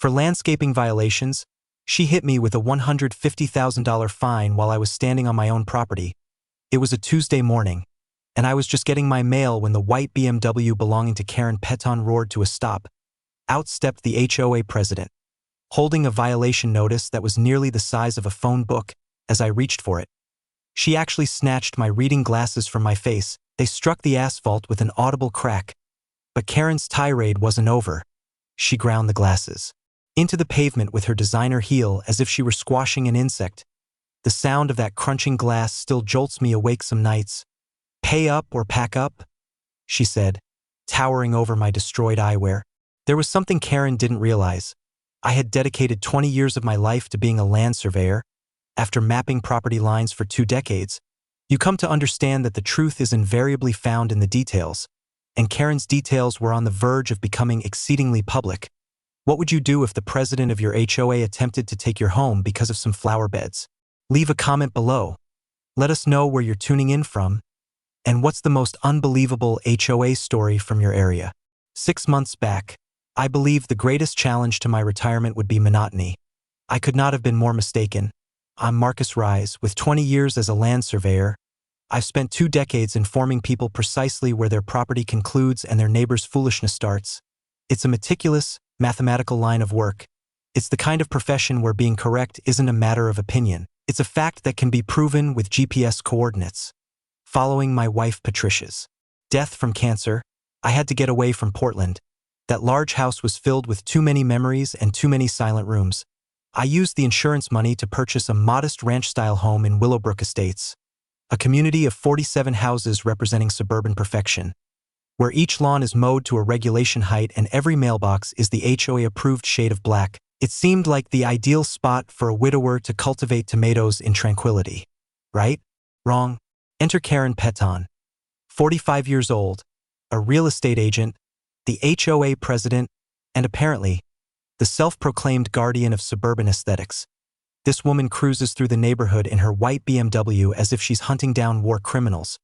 For landscaping violations, she hit me with a $150,000 fine while I was standing on my own property. It was a Tuesday morning, and I was just getting my mail when the white BMW belonging to Karen Peton roared to a stop. Out stepped the HOA president, holding a violation notice that was nearly the size of a phone book as I reached for it. She actually snatched my reading glasses from my face. They struck the asphalt with an audible crack. But Karen's tirade wasn't over. She ground the glasses into the pavement with her designer heel as if she were squashing an insect. The sound of that crunching glass still jolts me awake some nights. "Pay up or pack up," she said, towering over my destroyed eyewear. There was something Karen didn't realize. I had dedicated 20 years of my life to being a land surveyor. After mapping property lines for 2 decades, you come to understand that the truth is invariably found in the details, and Karen's details were on the verge of becoming exceedingly public. What would you do if the president of your HOA attempted to take your home because of some flower beds? Leave a comment below. Let us know where you're tuning in from, and what's the most unbelievable HOA story from your area. 6 months back, I believed the greatest challenge to my retirement would be monotony. I could not have been more mistaken. I'm Marcus Rise. With 20 years as a land surveyor, I've spent 2 decades informing people precisely where their property concludes and their neighbor's foolishness starts. It's a meticulous, mathematical line of work. It's the kind of profession where being correct isn't a matter of opinion. It's a fact that can be proven with GPS coordinates. Following my wife Patricia's death from cancer, I had to get away from Portland. That large house was filled with too many memories and too many silent rooms. I used the insurance money to purchase a modest ranch-style home in Willowbrook Estates, a community of 47 houses representing suburban perfection, where each lawn is mowed to a regulation height and every mailbox is the HOA-approved shade of black. It seemed like the ideal spot for a widower to cultivate tomatoes in tranquility. Right? Wrong. Enter Karen Peton, 45 years old, a real estate agent, the HOA president, and apparently, the self-proclaimed guardian of suburban aesthetics. This woman cruises through the neighborhood in her white BMW as if she's hunting down war criminals,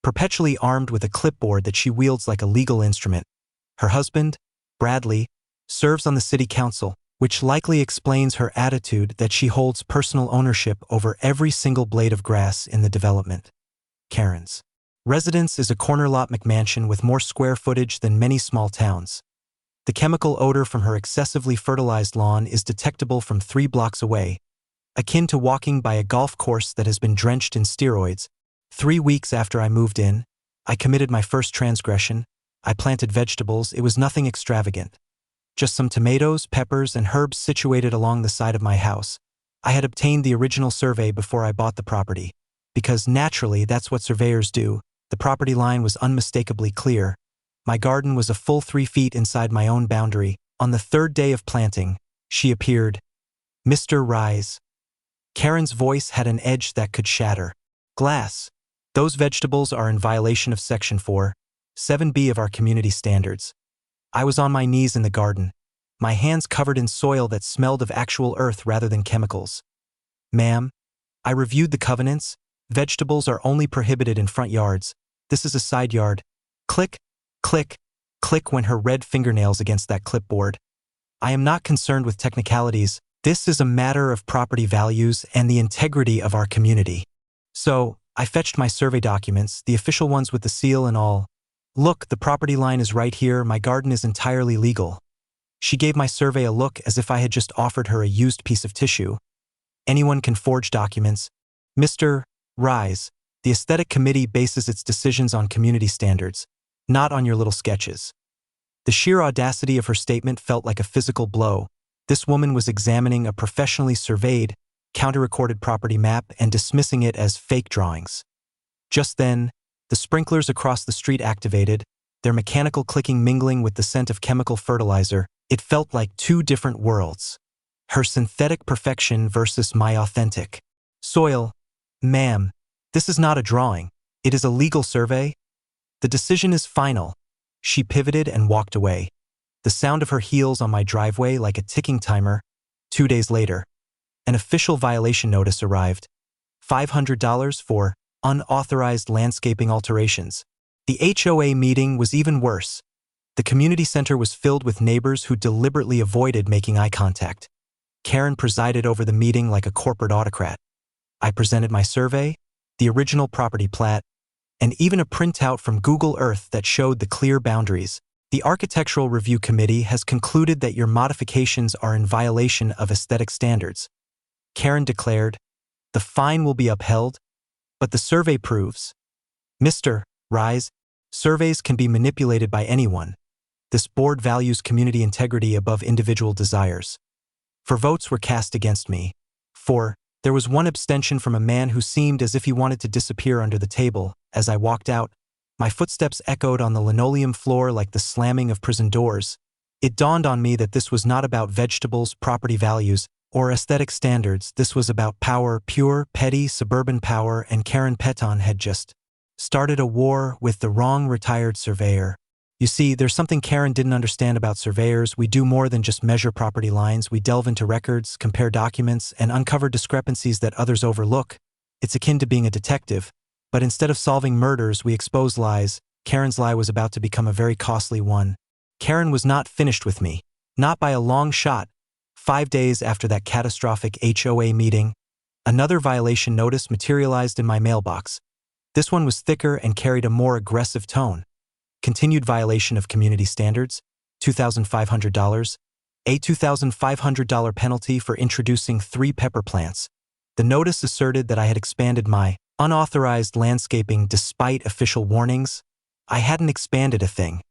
perpetually armed with a clipboard that she wields like a legal instrument. Her husband, Bradley, serves on the city council, which likely explains her attitude that she holds personal ownership over every single blade of grass in the development. Karen's residence is a corner lot McMansion with more square footage than many small towns. The chemical odor from her excessively fertilized lawn is detectable from 3 blocks away, akin to walking by a golf course that has been drenched in steroids. 3 weeks after I moved in, I committed my first transgression. I planted vegetables. It was nothing extravagant. Just some tomatoes, peppers, and herbs situated along the side of my house. I had obtained the original survey before I bought the property, because naturally that's what surveyors do. The property line was unmistakably clear. My garden was a full 3 feet inside my own boundary. On the 3rd day of planting, she appeared. "Mr. Rise." Karen's voice had an edge that could shatter glass. "Those vegetables are in violation of Section 4.7b of our community standards." I was on my knees in the garden, my hands covered in soil that smelled of actual earth rather than chemicals. "Ma'am, I reviewed the covenants. Vegetables are only prohibited in front yards. This is a side yard." Click, click, click went her red fingernails against that clipboard. "I am not concerned with technicalities. This is a matter of property values and the integrity of our community." So, I fetched my survey documents, the official ones with the seal and all. "Look, the property line is right here. My garden is entirely legal." She gave my survey a look as if I had just offered her a used piece of tissue. "Anyone can forge documents. Mr. Rise, the aesthetic committee bases its decisions on community standards, not on your little sketches." The sheer audacity of her statement felt like a physical blow. This woman was examining a professionally surveyed, counter-recorded property map and dismissing it as fake drawings. Just then, the sprinklers across the street activated, their mechanical clicking mingling with the scent of chemical fertilizer. It felt like 2 different worlds. Her synthetic perfection versus my authentic soil. "Ma'am, this is not a drawing. It is a legal survey. The decision is final." She pivoted and walked away, the sound of her heels on my driveway like a ticking timer. 2 days later, an official violation notice arrived. $500 for unauthorized landscaping alterations. The HOA meeting was even worse. The community center was filled with neighbors who deliberately avoided making eye contact. Karen presided over the meeting like a corporate autocrat. I presented my survey, the original property plat, and even a printout from Google Earth that showed the clear boundaries. The Architectural Review Committee has concluded that your modifications are in violation of aesthetic standards. Karen declared, the fine will be upheld, but the survey proves. Mr. Rise, surveys can be manipulated by anyone. This board values community integrity above individual desires. 4 votes were cast against me. 4. There was 1 abstention from a man who seemed as if he wanted to disappear under the table. As I walked out, my footsteps echoed on the linoleum floor like the slamming of prison doors. It dawned on me that this was not about vegetables, property values, or aesthetic standards. This was about power, pure, petty, suburban power, and Karen Peton had just started a war with the wrong retired surveyor. You see, there's something Karen didn't understand about surveyors. We do more than just measure property lines. We delve into records, compare documents, and uncover discrepancies that others overlook. It's akin to being a detective. But instead of solving murders, we expose lies. Karen's lie was about to become a very costly one. Karen was not finished with me. Not by a long shot. 5 days after that catastrophic HOA meeting, another violation notice materialized in my mailbox. This one was thicker and carried a more aggressive tone. Continued violation of community standards, $2,500. A $2,500 penalty for introducing 3 pepper plants. The notice asserted that I had expanded my unauthorized landscaping despite official warnings. I hadn't expanded a thing.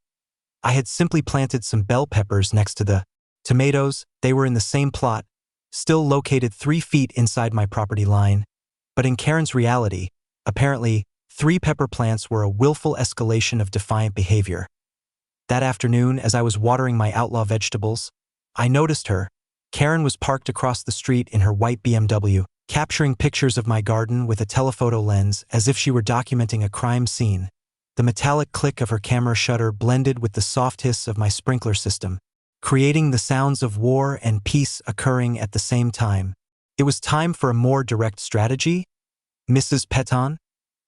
I had simply planted some bell peppers next to the tomatoes. They were in the same plot, still located 3 feet inside my property line. But in Karen's reality, apparently, 3 pepper plants were a willful escalation of defiant behavior. That afternoon, as I was watering my outlaw vegetables, I noticed her. Karen was parked across the street in her white BMW, capturing pictures of my garden with a telephoto lens as if she were documenting a crime scene. The metallic click of her camera shutter blended with the soft hiss of my sprinkler system, creating the sounds of war and peace occurring at the same time. It was time for a more direct strategy. Mrs. Peton?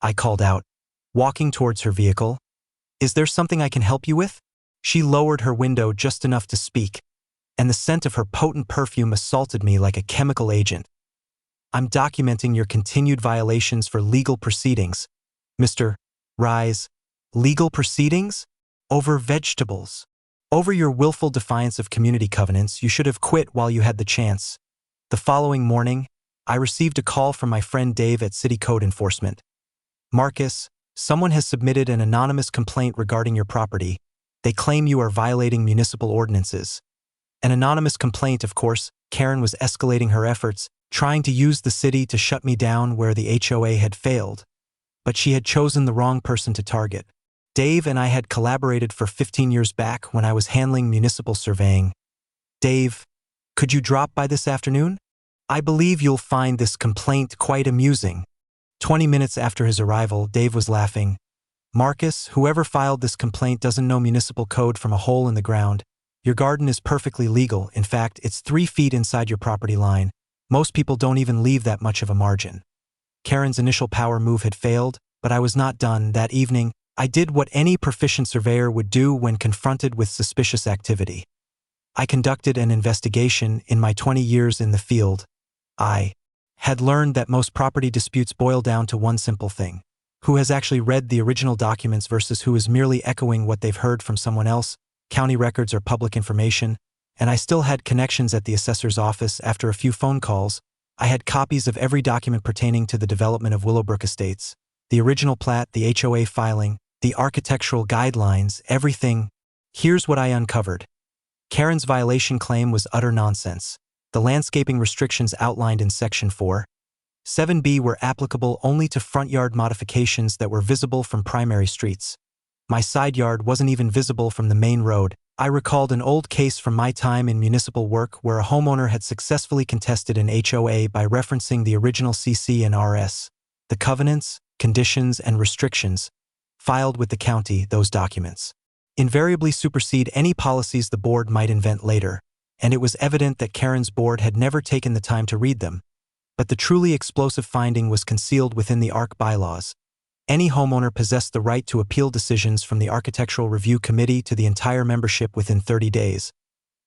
I called out, walking towards her vehicle. Is there something I can help you with? She lowered her window just enough to speak, and the scent of her potent perfume assaulted me like a chemical agent. I'm documenting your continued violations for legal proceedings. Mr. Rise, legal proceedings? Over vegetables. Over your willful defiance of community covenants, you should have quit while you had the chance. The following morning, I received a call from my friend Dave at City Code Enforcement. Marcus, someone has submitted an anonymous complaint regarding your property. They claim you are violating municipal ordinances. An anonymous complaint, of course. Karen was escalating her efforts, trying to use the city to shut me down where the HOA had failed. But she had chosen the wrong person to target. Dave and I had collaborated for 15 years back when I was handling municipal surveying. Dave, could you drop by this afternoon? I believe you'll find this complaint quite amusing. 20 minutes after his arrival, Dave was laughing. Marcus, whoever filed this complaint doesn't know municipal code from a hole in the ground. Your garden is perfectly legal. In fact, it's 3 feet inside your property line. Most people don't even leave that much of a margin. Karen's initial power move had failed, but I was not done. That evening, I did what any proficient surveyor would do when confronted with suspicious activity. I conducted an investigation. In my 20 years in the field, I had learned that most property disputes boil down to one simple thing. Who has actually read the original documents versus who is merely echoing what they've heard from someone else? County records are public information, and I still had connections at the assessor's office. After a few phone calls, I had copies of every document pertaining to the development of Willowbrook Estates. The original plat, the HOA filing, the architectural guidelines, everything. Here's what I uncovered. Karen's violation claim was utter nonsense. The landscaping restrictions outlined in Section 4.7b were applicable only to front yard modifications that were visible from primary streets. My side yard wasn't even visible from the main road. I recalled an old case from my time in municipal work where a homeowner had successfully contested an HOA by referencing the original CC and RS. The covenants, conditions, and restrictions filed with the county, those documents invariably supersede any policies the board might invent later, and it was evident that Karen's board had never taken the time to read them. But the truly explosive finding was concealed within the ARC bylaws. Any homeowner possessed the right to appeal decisions from the Architectural Review Committee to the entire membership within 30 days.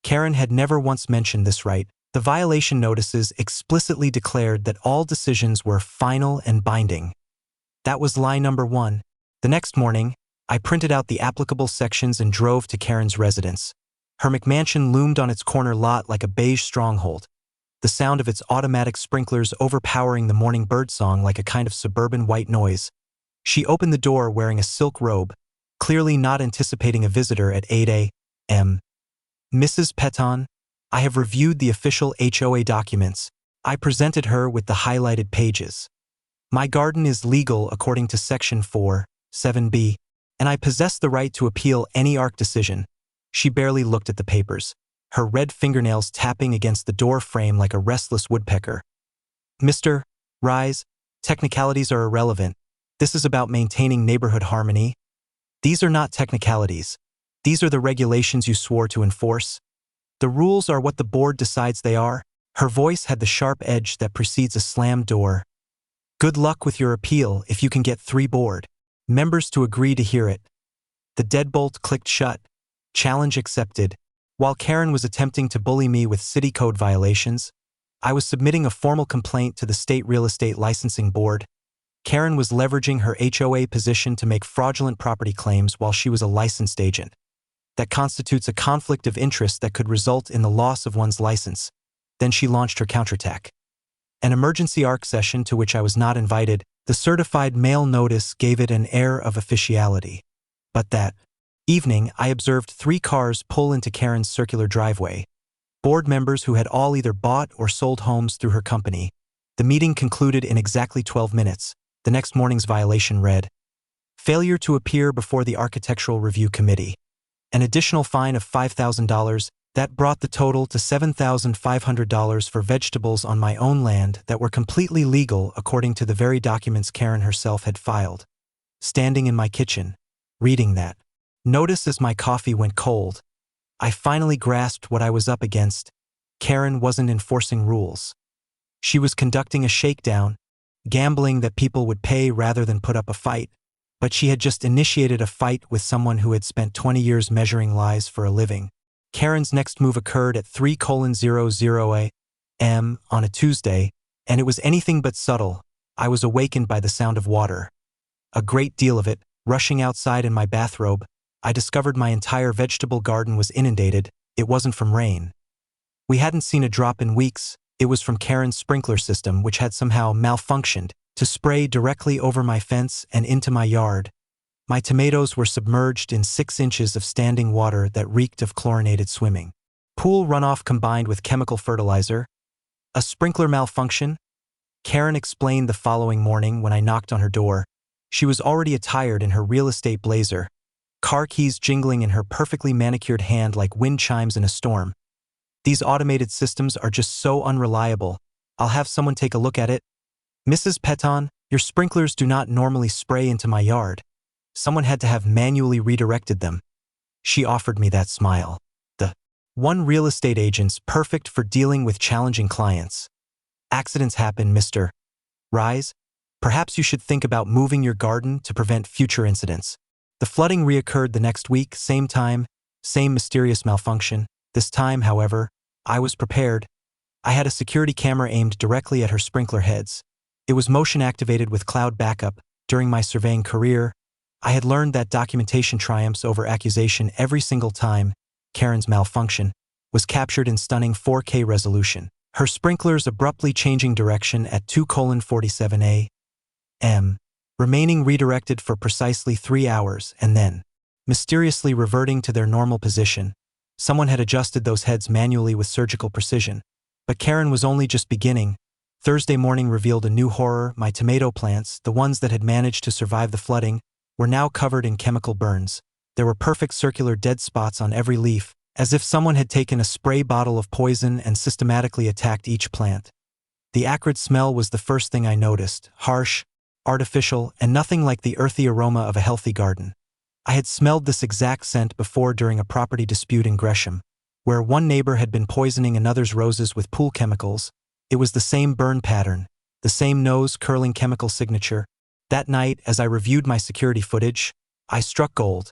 Karen had never once mentioned this right. The violation notices explicitly declared that all decisions were final and binding. That was lie number 1. The next morning, I printed out the applicable sections and drove to Karen's residence. Her McMansion loomed on its corner lot like a beige stronghold, the sound of its automatic sprinklers overpowering the morning birdsong like a kind of suburban white noise. She opened the door wearing a silk robe, clearly not anticipating a visitor at 8 a.m. "Mrs. Peton, I have reviewed the official HOA documents." I presented her with the highlighted pages. "My garden is legal according to Section 4(7)b, and I possess the right to appeal any ARC decision." She barely looked at the papers, her red fingernails tapping against the door frame like a restless woodpecker. "Mr. Rise, technicalities are irrelevant. This is about maintaining neighborhood harmony." "These are not technicalities. These are the regulations you swore to enforce. The rules are what the board decides they are." Her voice had the sharp edge that precedes a slammed door. "Good luck with your appeal if you can get 3 board members to agree to hear it." The deadbolt clicked shut. Challenge accepted. While Karen was attempting to bully me with city code violations, I was submitting a formal complaint to the State Real Estate Licensing Board. Karen was leveraging her HOA position to make fraudulent property claims while she was a licensed agent. That constitutes a conflict of interest that could result in the loss of one's license. Then she launched her counterattack. An emergency ARC session to which I was not invited, the certified mail notice gave it an air of officiality. But that evening, I observed 3 cars pull into Karen's circular driveway. Board members who had all either bought or sold homes through her company. The meeting concluded in exactly 12 minutes. The next morning's violation read, "Failure to appear before the Architectural Review Committee. An additional fine of $5,000, that brought the total to $7,500 for vegetables on my own land that were completely legal according to the very documents Karen herself had filed." Standing in my kitchen, reading that notice as my coffee went cold, I finally grasped what I was up against. Karen wasn't enforcing rules. She was conducting a shakedown, gambling that people would pay rather than put up a fight. But she had just initiated a fight with someone who had spent 20 years measuring lies for a living. Karen's next move occurred at 3:00 a.m. on a Tuesday, and it was anything but subtle. I was awakened by the sound of water. A great deal of it, rushing outside in my bathrobe. I discovered my entire vegetable garden was inundated. It wasn't from rain. We hadn't seen a drop in weeks. It was from Karen's sprinkler system, which had somehow malfunctioned to spray directly over my fence and into my yard. My tomatoes were submerged in 6 inches of standing water that reeked of chlorinated swimming pool runoff combined with chemical fertilizer. A sprinkler malfunction? Karen explained the following morning when I knocked on her door. She was already attired in her real estate blazer, car keys jingling in her perfectly manicured hand like wind chimes in a storm. "These automated systems are just so unreliable. I'll have someone take a look at it." "Mrs. Peton, your sprinklers do not normally spray into my yard. Someone had to have manually redirected them." She offered me that smile. The one real estate agent's perfect for dealing with challenging clients. "Accidents happen, Mr. Rise. Perhaps you should think about moving your garden to prevent future incidents." The flooding reoccurred the next week, same time, same mysterious malfunction. This time, however, I was prepared. I had a security camera aimed directly at her sprinkler heads. It was motion-activated with cloud backup. During my surveying career, I had learned that documentation triumphs over accusation every single time. Karen's malfunction was captured in stunning 4K resolution. Her sprinklers abruptly changing direction at 2:47 a.m., remaining redirected for precisely 3 hours, and then mysteriously reverting to their normal position. Someone had adjusted those heads manually with surgical precision. But Karen was only just beginning. Thursday morning revealed a new horror. My tomato plants, the ones that had managed to survive the flooding, were now covered in chemical burns. There were perfect circular dead spots on every leaf, as if someone had taken a spray bottle of poison and systematically attacked each plant. The acrid smell was the first thing I noticed, harsh, artificial, and nothing like the earthy aroma of a healthy garden. I had smelled this exact scent before during a property dispute in Gresham, where one neighbor had been poisoning another's roses with pool chemicals. It was the same burn pattern, the same nose-curling chemical signature, That night, as I reviewed my security footage, I struck gold.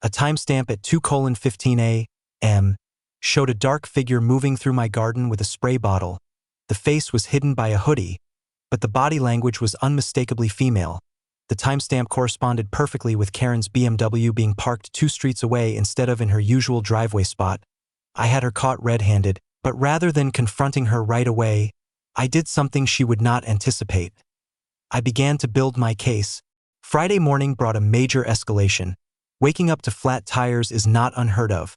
A timestamp at 2:15 a.m. showed a dark figure moving through my garden with a spray bottle. The face was hidden by a hoodie, but the body language was unmistakably female. The timestamp corresponded perfectly with Karen's BMW being parked 2 streets away instead of in her usual driveway spot. I had her caught red-handed, but rather than confronting her right away, I did something she would not anticipate. I began to build my case. Friday morning brought a major escalation. Waking up to flat tires is not unheard of.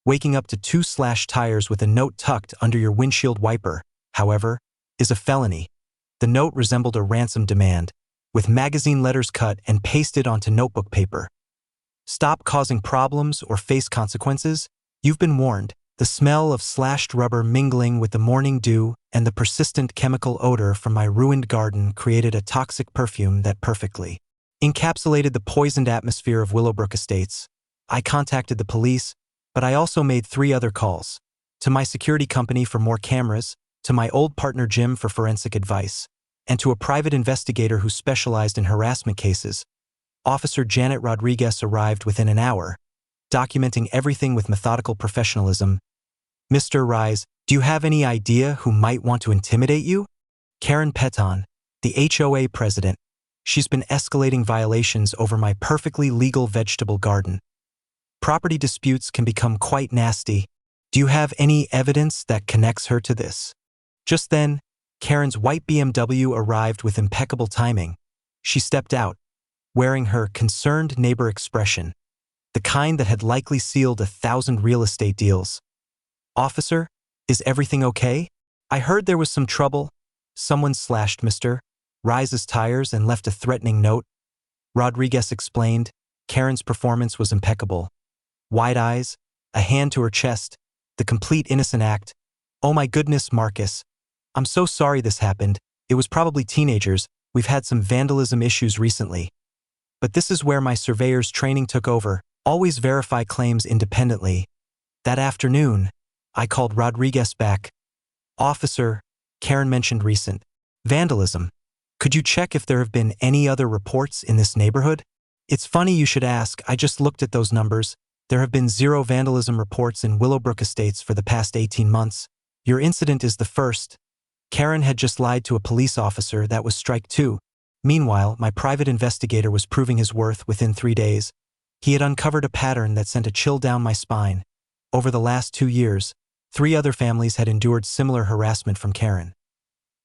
Waking up to 2 slashed tires with a note tucked under your windshield wiper, however, is a felony. The note resembled a ransom demand, with magazine letters cut and pasted onto notebook paper. Stop causing problems or face consequences. You've been warned. The smell of slashed rubber mingling with the morning dew and the persistent chemical odor from my ruined garden created a toxic perfume that perfectly encapsulated the poisoned atmosphere of Willowbrook Estates. I contacted the police, but I also made 3 other calls. To my security company for more cameras, to my old partner Jim for forensic advice, and to a private investigator who specialized in harassment cases. Officer Janet Rodriguez arrived within an hour, documenting everything with methodical professionalism. Mr. Rise, do you have any idea who might want to intimidate you? Karen Peton, the HOA president. She's been escalating violations over my perfectly legal vegetable garden. Property disputes can become quite nasty. Do you have any evidence that connects her to this? Just then, Karen's white BMW arrived with impeccable timing. She stepped out, wearing her concerned neighbor expression, the kind that had likely sealed 1,000 real estate deals. Officer, is everything okay? I heard there was some trouble. Someone slashed Mr. Rise's tires and left a threatening note. Rodriguez explained. Karen's performance was impeccable. Wide eyes, a hand to her chest, the complete innocent act. Oh my goodness, Marcus. I'm so sorry this happened. It was probably teenagers. We've had some vandalism issues recently. But this is where my surveyor's training took over. Always verify claims independently. That afternoon, I called Rodriguez back. Officer, Karen mentioned recent vandalism. Could you check if there have been any other reports in this neighborhood? It's funny you should ask. I just looked at those numbers. There have been 0 vandalism reports in Willowbrook Estates for the past 18 months. Your incident is the first. Karen had just lied to a police officer. That was strike 2. Meanwhile, my private investigator was proving his worth within 3 days. He had uncovered a pattern that sent a chill down my spine. Over the last 2 years, 3 other families had endured similar harassment from Karen.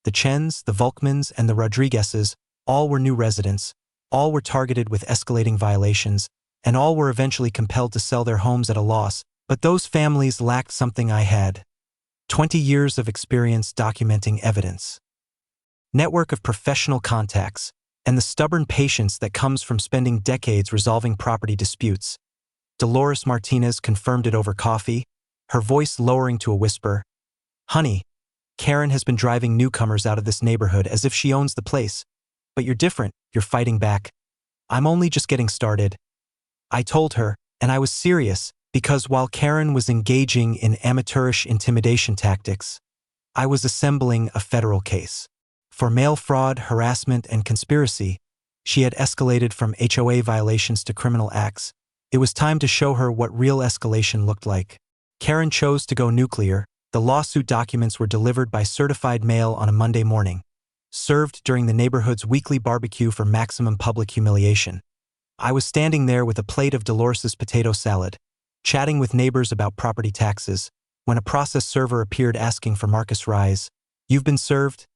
The Chens, the Volkmans, and the Rodriguezes, all were new residents, all were targeted with escalating violations, and all were eventually compelled to sell their homes at a loss, but those families lacked something I had. 20 years of experience documenting evidence. Network of professional contacts, and the stubborn patience that comes from spending decades resolving property disputes. Dolores Martinez confirmed it over coffee, her voice lowering to a whisper. Honey, Karen has been driving newcomers out of this neighborhood as if she owns the place. But you're different, you're fighting back. I'm only just getting started. I told her, and I was serious, because while Karen was engaging in amateurish intimidation tactics, I was assembling a federal case. For mail fraud, harassment, and conspiracy, she had escalated from HOA violations to criminal acts. It was time to show her what real escalation looked like. Karen chose to go nuclear. The lawsuit documents were delivered by certified mail on a Monday morning, served during the neighborhood's weekly barbecue for maximum public humiliation. I was standing there with a plate of Dolores's potato salad, chatting with neighbors about property taxes, when a process server appeared asking for Marcus Rise. You've been served?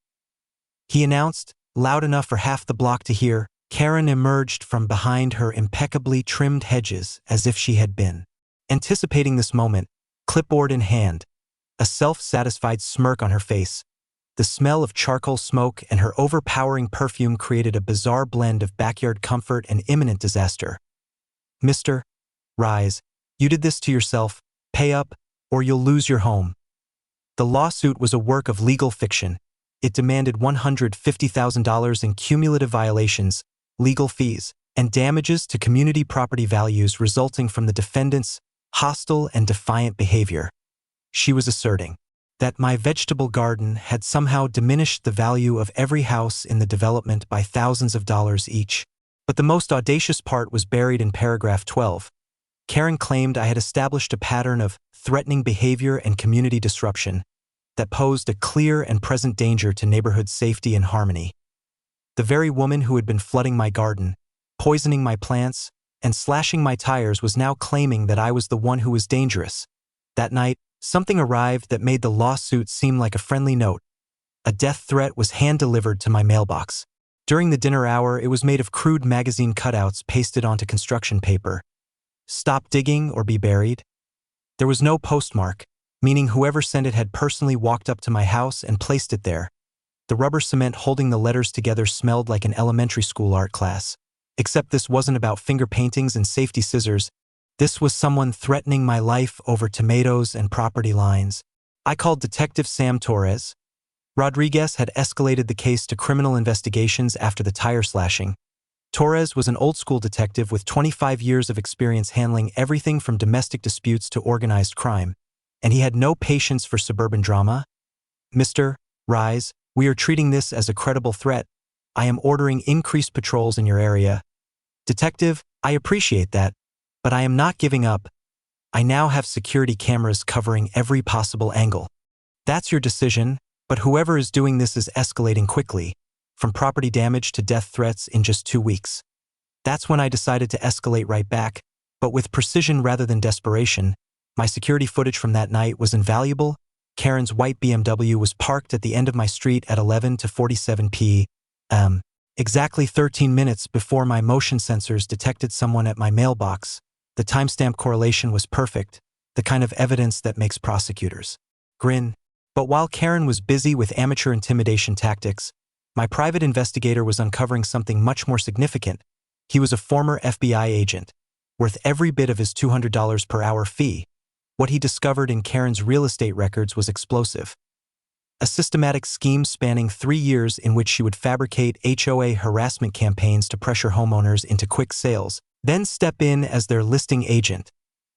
He announced, loud enough for half the block to hear. Karen emerged from behind her impeccably trimmed hedges as if she had been anticipating this moment, clipboard in hand, a self-satisfied smirk on her face. The smell of charcoal smoke and her overpowering perfume created a bizarre blend of backyard comfort and imminent disaster. Mr. Rise, you did this to yourself. Pay up, or you'll lose your home. The lawsuit was a work of legal fiction. It demanded $150,000 in cumulative violations, legal fees, and damages to community property values resulting from the defendant's hostile and defiant behavior. She was asserting that my vegetable garden had somehow diminished the value of every house in the development by thousands of dollars each. But the most audacious part was buried in paragraph 12. Karen claimed I had established a pattern of threatening behavior and community disruption that posed a clear and present danger to neighborhood safety and harmony. The very woman who had been flooding my garden, poisoning my plants, and slashing my tires was now claiming that I was the one who was dangerous. That night, something arrived that made the lawsuit seem like a friendly note. A death threat was hand-delivered to my mailbox. During the dinner hour, it was made of crude magazine cutouts pasted onto construction paper. Stop digging or be buried. There was no postmark, meaning whoever sent it had personally walked up to my house and placed it there. The rubber cement holding the letters together smelled like an elementary school art class. Except this wasn't about finger paintings and safety scissors. This was someone threatening my life over tomatoes and property lines. I called Detective Sam Torres. Rodriguez had escalated the case to criminal investigations after the tire slashing. Torres was an old-school detective with 25 years of experience handling everything from domestic disputes to organized crime, and he had no patience for suburban drama. Mr. Rise, we are treating this as a credible threat. I am ordering increased patrols in your area. Detective, I appreciate that, but I am not giving up. I now have security cameras covering every possible angle. That's your decision, but whoever is doing this is escalating quickly, from property damage to death threats in just 2 weeks. That's when I decided to escalate right back, but with precision rather than desperation. My security footage from that night was invaluable. Karen's white BMW was parked at the end of my street at 11:47 p.m. Exactly 13 minutes before my motion sensors detected someone at my mailbox. The timestamp correlation was perfect, the kind of evidence that makes prosecutors grin. But while Karen was busy with amateur intimidation tactics, my private investigator was uncovering something much more significant. He was a former FBI agent, worth every bit of his $200 per hour fee. What he discovered in Karen's real estate records was explosive. A systematic scheme spanning 3 years in which she would fabricate HOA harassment campaigns to pressure homeowners into quick sales, then step in as their listing agent.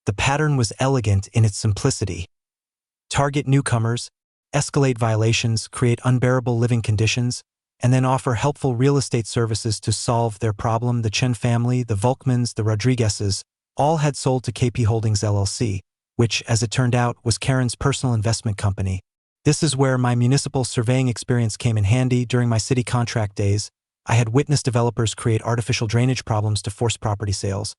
The pattern was elegant in its simplicity. Target newcomers, escalate violations, create unbearable living conditions, and then offer helpful real estate services to solve their problem. The Chen family, the Volkmans, the Rodriguezes, all had sold to KP Holdings LLC, which, as it turned out, was Karen's personal investment company. This is where my municipal surveying experience came in handy. During my city contract days, I had witnessed developers create artificial drainage problems to force property sales,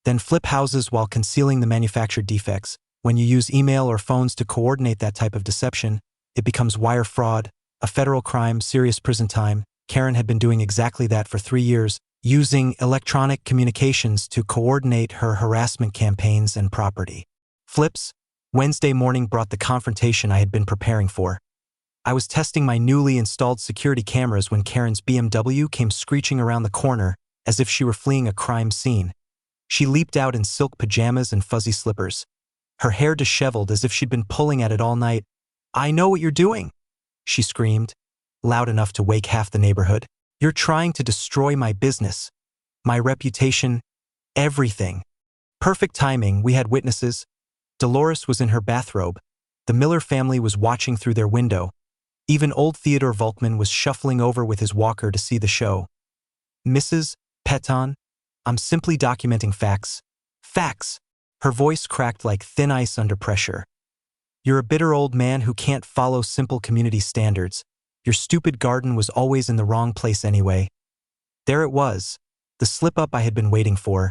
then flip houses while concealing the manufactured defects. When you use email or phones to coordinate that type of deception, it becomes wire fraud, a federal crime, serious prison time. Karen had been doing exactly that for 3 years, using electronic communications to coordinate her harassment campaigns and property flips. Wednesday morning brought the confrontation I had been preparing for. I was testing my newly installed security cameras when Karen's BMW came screeching around the corner as if she were fleeing a crime scene. She leaped out in silk pajamas and fuzzy slippers, her hair disheveled as if she'd been pulling at it all night. "I know what you're doing," she screamed, loud enough to wake half the neighborhood. "You're trying to destroy my business, my reputation, everything." Perfect timing, we had witnesses. Dolores was in her bathrobe. The Miller family was watching through their window. Even old Theodore Volkman was shuffling over with his walker to see the show. "Mrs. Peton, I'm simply documenting facts." "Facts!" Her voice cracked like thin ice under pressure. "You're a bitter old man who can't follow simple community standards. Your stupid garden was always in the wrong place anyway." There it was, the slip-up I had been waiting for.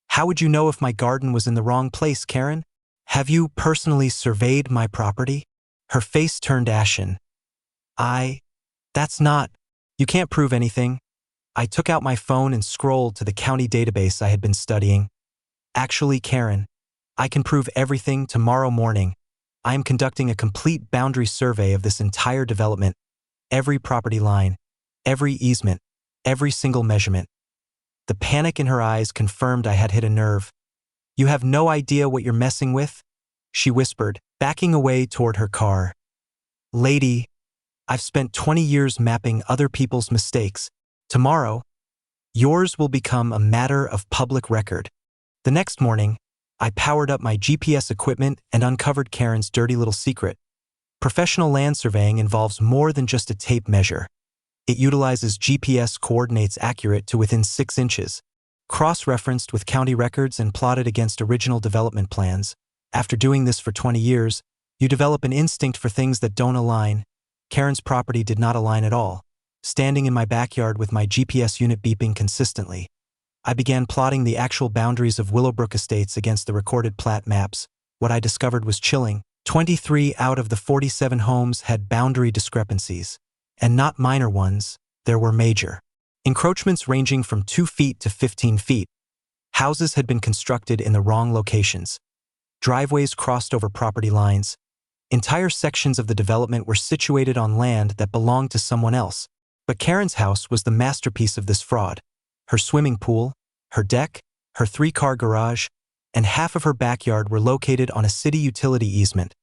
"How would you know if my garden was in the wrong place, Karen? Have you personally surveyed my property?" Her face turned ashen. That's not. You can't prove anything." I took out my phone and scrolled to the county database I had been studying. "Actually, Karen, I can prove everything tomorrow morning. I am conducting a complete boundary survey of this entire development, every property line, every easement, every single measurement." The panic in her eyes confirmed I had hit a nerve. "You have no idea what you're messing with?" she whispered, backing away toward her car. "Lady, I've spent 20 years mapping other people's mistakes. Tomorrow, yours will become a matter of public record." The next morning, I powered up my GPS equipment and uncovered Karen's dirty little secret. Professional land surveying involves more than just a tape measure. It utilizes GPS coordinates accurate to within 6 inches, cross-referenced with county records and plotted against original development plans. After doing this for 20 years, you develop an instinct for things that don't align. Karen's property did not align at all. Standing in my backyard with my GPS unit beeping consistently, I began plotting the actual boundaries of Willowbrook Estates against the recorded plat maps. What I discovered was chilling. 23 out of the 47 homes had boundary discrepancies. And not minor ones, there were major encroachments ranging from 2 feet to 15 feet. Houses had been constructed in the wrong locations. Driveways crossed over property lines. Entire sections of the development were situated on land that belonged to someone else. But Karen's house was the masterpiece of this fraud. Her swimming pool, her deck, her 3-car garage, and half of her backyard were located on a city utility easement.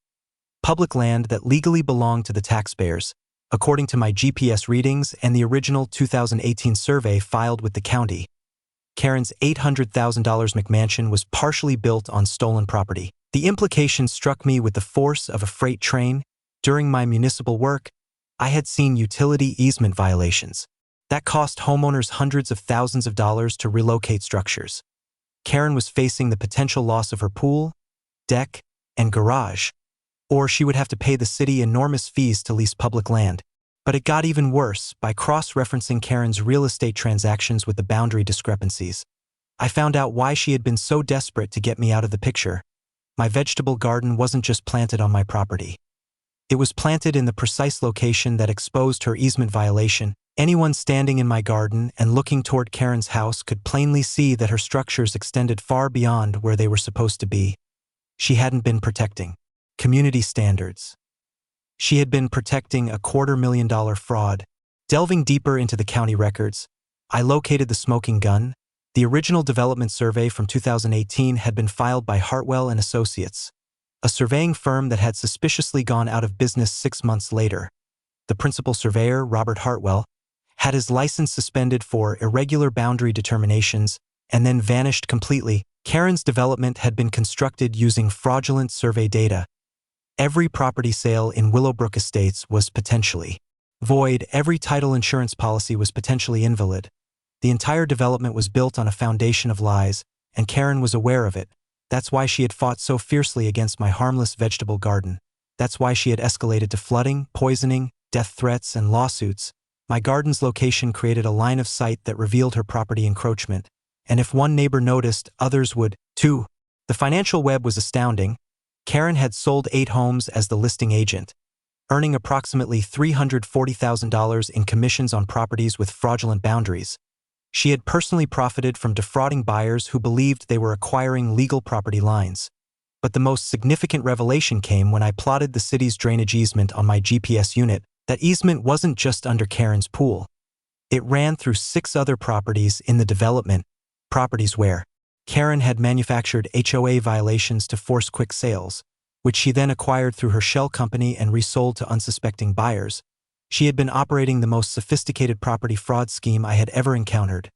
Public land that legally belonged to the taxpayers, according to my GPS readings and the original 2018 survey filed with the county. Karen's $800,000 McMansion was partially built on stolen property. The implication struck me with the force of a freight train. During my municipal work, I had seen utility easement violations that cost homeowners hundreds of thousands of dollars to relocate structures. Karen was facing the potential loss of her pool, deck, and garage, or she would have to pay the city enormous fees to lease public land. But it got even worse by cross-referencing Karen's real estate transactions with the boundary discrepancies. I found out why she had been so desperate to get me out of the picture. My vegetable garden wasn't just planted on my property. It was planted in the precise location that exposed her easement violation. Anyone standing in my garden and looking toward Karen's house could plainly see that her structures extended far beyond where they were supposed to be. She hadn't been protecting community standards. She had been protecting a $250,000 fraud. Delving deeper into the county records, I located the smoking gun. The original development survey from 2018 had been filed by Hartwell and Associates, a surveying firm that had suspiciously gone out of business 6 months later. The principal surveyor, Robert Hartwell, had his license suspended for irregular boundary determinations and then vanished completely. Karen's development had been constructed using fraudulent survey data. Every property sale in Willowbrook Estates was potentially void. Every title insurance policy was potentially invalid. The entire development was built on a foundation of lies, and Karen was aware of it. That's why she had fought so fiercely against my harmless vegetable garden. That's why she had escalated to flooding, poisoning, death threats, and lawsuits. My garden's location created a line of sight that revealed her property encroachment, and if one neighbor noticed, others would, too. The financial web was astounding. Karen had sold 8 homes as the listing agent, earning approximately $340,000 in commissions on properties with fraudulent boundaries. She had personally profited from defrauding buyers who believed they were acquiring legal property lines. But the most significant revelation came when I plotted the city's drainage easement on my GPS unit. That easement wasn't just under Karen's pool. It ran through 6 other properties in the development, properties where Karen had manufactured HOA violations to force quick sales, which she then acquired through her shell company and resold to unsuspecting buyers. She had been operating the most sophisticated property fraud scheme I had ever encountered,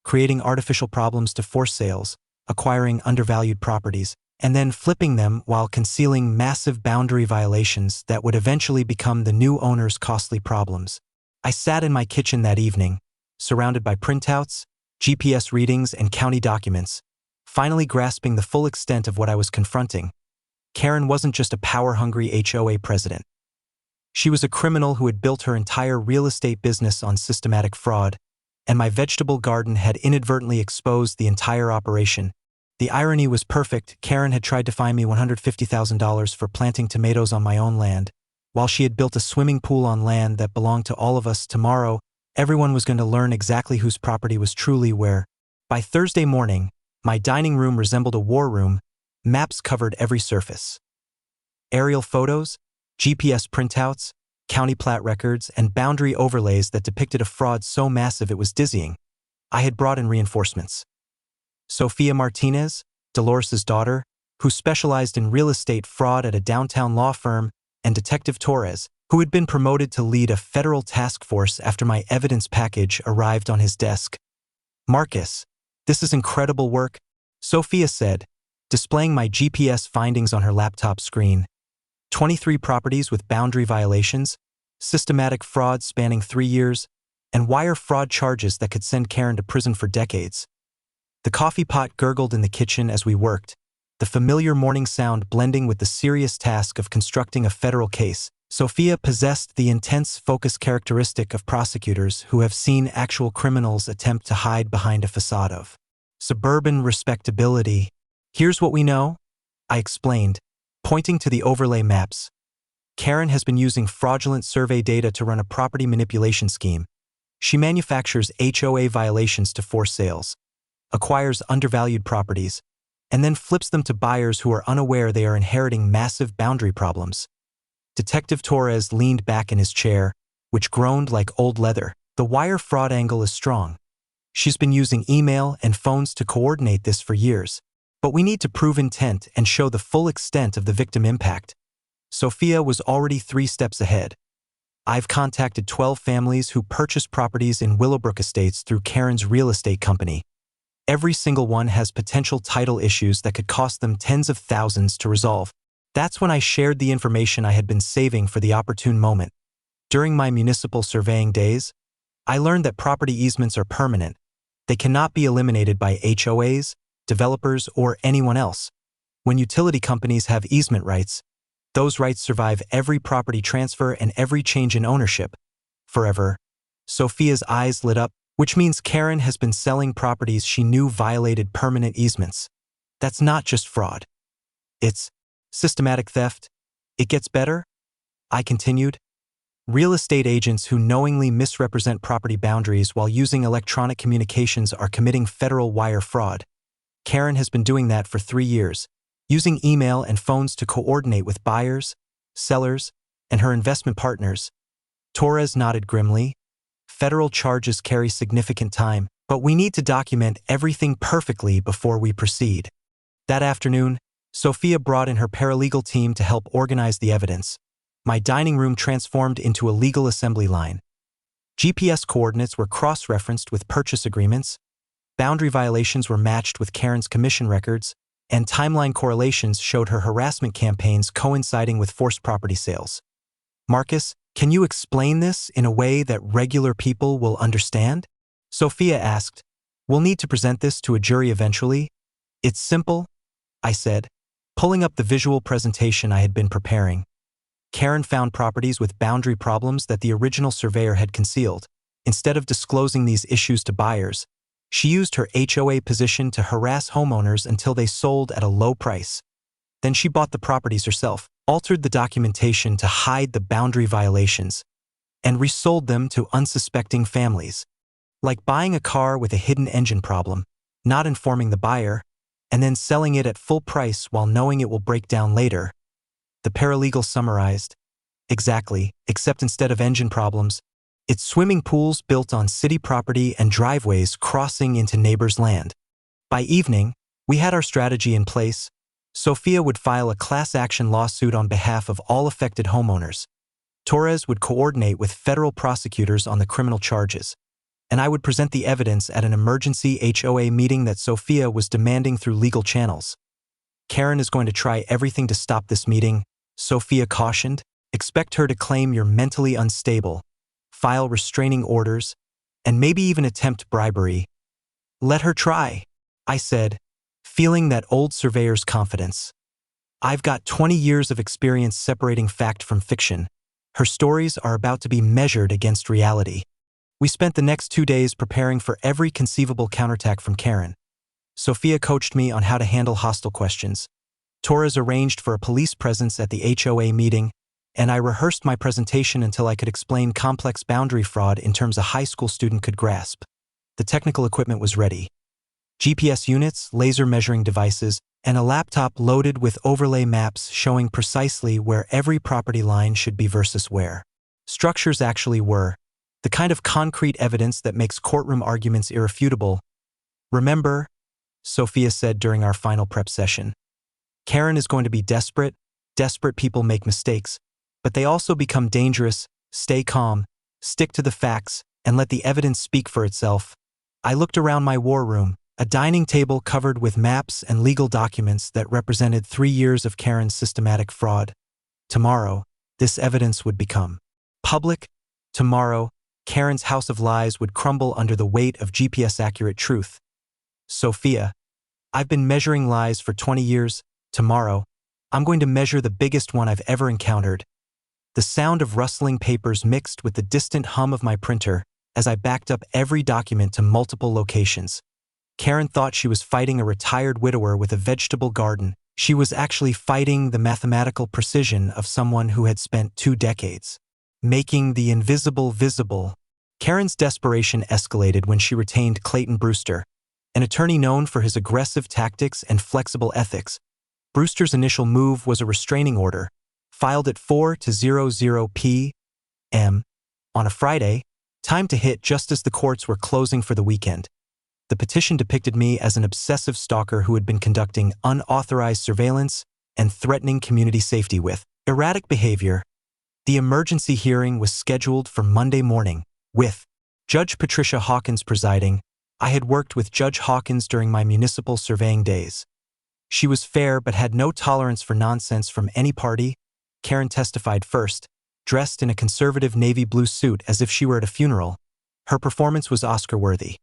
creating artificial problems to force sales, acquiring undervalued properties, and then flipping them while concealing massive boundary violations that would eventually become the new owner's costly problems. I sat in my kitchen that evening, surrounded by printouts, GPS readings, and county documents, finally grasping the full extent of what I was confronting. Karen wasn't just a power-hungry HOA president. She was a criminal who had built her entire real estate business on systematic fraud, and my vegetable garden had inadvertently exposed the entire operation. The irony was perfect. Karen had tried to fine me $150,000 for planting tomatoes on my own land, while she had built a swimming pool on land that belonged to all of us. Tomorrow, everyone was going to learn exactly whose property was truly where. By Thursday morning, my dining room resembled a war room. Maps covered every surface. Aerial photos, GPS printouts, county plat records, and boundary overlays that depicted a fraud so massive it was dizzying. I had brought in reinforcements. Sophia Martinez, Dolores' daughter, who specialized in real estate fraud at a downtown law firm, and Detective Torres, who had been promoted to lead a federal task force after my evidence package arrived on his desk. "Marcus, this is incredible work," Sophia said, displaying my GPS findings on her laptop screen. 23 properties with boundary violations, systematic fraud spanning 3 years, and wire fraud charges that could send Karen to prison for decades. The coffee pot gurgled in the kitchen as we worked, the familiar morning sound blending with the serious task of constructing a federal case. Sophia possessed the intense focus characteristic of prosecutors who have seen actual criminals attempt to hide behind a facade of suburban respectability. Here's what we know, I explained, pointing to the overlay maps. Karen has been using fraudulent survey data to run a property manipulation scheme. She manufactures HOA violations to force sales, acquires undervalued properties, and then flips them to buyers who are unaware they are inheriting massive boundary problems. Detective Torres leaned back in his chair, which groaned like old leather. The wire fraud angle is strong. She's been using email and phones to coordinate this for years. But we need to prove intent and show the full extent of the victim impact. Sophia was already 3 steps ahead. I've contacted 12 families who purchased properties in Willowbrook Estates through Karen's real estate company. Every single one has potential title issues that could cost them tens of thousands to resolve. That's when I shared the information I had been saving for the opportune moment. During my municipal surveying days, I learned that property easements are permanent. They cannot be eliminated by HOAs, developers, or anyone else. When utility companies have easement rights, those rights survive every property transfer and every change in ownership. Forever. Sophia's eyes lit up, which means Karen has been selling properties she knew violated permanent easements. That's not just fraud. It's systematic theft. It gets better, I continued. Real estate agents who knowingly misrepresent property boundaries while using electronic communications are committing federal wire fraud. Karen has been doing that for 3 years, using email and phones to coordinate with buyers, sellers, and her investment partners. Torres nodded grimly. Federal charges carry significant time, but we need to document everything perfectly before we proceed. That afternoon, Sophia brought in her paralegal team to help organize the evidence. My dining room transformed into a legal assembly line. GPS coordinates were cross-referenced with purchase agreements, boundary violations were matched with Karen's commission records, and timeline correlations showed her harassment campaigns coinciding with forced property sales. Marcus, can you explain this in a way that regular people will understand? Sophia asked. We'll need to present this to a jury eventually. It's simple, I said, pulling up the visual presentation I had been preparing. Karen found properties with boundary problems that the original surveyor had concealed. Instead of disclosing these issues to buyers, she used her HOA position to harass homeowners until they sold at a low price. Then she bought the properties herself, altered the documentation to hide the boundary violations, and resold them to unsuspecting families. Like buying a car with a hidden engine problem, not informing the buyer, and then selling it at full price while knowing it will break down later. The paralegal summarized. Exactly, except instead of engine problems, it's swimming pools built on city property and driveways crossing into neighbors' land. By evening, we had our strategy in place. Sophia would file a class action lawsuit on behalf of all affected homeowners. Torres would coordinate with federal prosecutors on the criminal charges, and I would present the evidence at an emergency HOA meeting that Sophia was demanding through legal channels. Karen is going to try everything to stop this meeting, Sophia cautioned. Expect her to claim you're mentally unstable, file restraining orders, and maybe even attempt bribery. Let her try, I said, feeling that old surveyor's confidence. I've got 20 years of experience separating fact from fiction. Her stories are about to be measured against reality. We spent the next 2 days preparing for every conceivable counterattack from Karen. Sophia coached me on how to handle hostile questions. Torres arranged for a police presence at the HOA meeting, and I rehearsed my presentation until I could explain complex boundary fraud in terms a high school student could grasp. The technical equipment was ready. GPS units, laser measuring devices, and a laptop loaded with overlay maps showing precisely where every property line should be versus where structures actually were, the kind of concrete evidence that makes courtroom arguments irrefutable. Remember, Sophia said during our final prep session, Karen is going to be desperate. Desperate people make mistakes, but they also become dangerous. Stay calm, stick to the facts, and let the evidence speak for itself. I looked around my war room, a dining table covered with maps and legal documents that represented 3 years of Karen's systematic fraud. Tomorrow, this evidence would become public. Tomorrow, Karen's house of lies would crumble under the weight of GPS-accurate truth. Sophia, I've been measuring lies for 20 years. Tomorrow, I'm going to measure the biggest one I've ever encountered. The sound of rustling papers mixed with the distant hum of my printer as I backed up every document to multiple locations. Karen thought she was fighting a retired widower with a vegetable garden. She was actually fighting the mathematical precision of someone who had spent 2 decades making the invisible visible. Karen's desperation escalated when she retained Clayton Brewster, an attorney known for his aggressive tactics and flexible ethics. Brewster's initial move was a restraining order, filed at 4:00 p.m. on a Friday, time to hit just as the courts were closing for the weekend. The petition depicted me as an obsessive stalker who had been conducting unauthorized surveillance and threatening community safety with erratic behavior. The emergency hearing was scheduled for Monday morning, with Judge Patricia Hawkins presiding. I had worked with Judge Hawkins during my municipal surveying days. She was fair but had no tolerance for nonsense from any party. Karen testified first, dressed in a conservative navy blue suit as if she were at a funeral. Her performance was Oscar-worthy.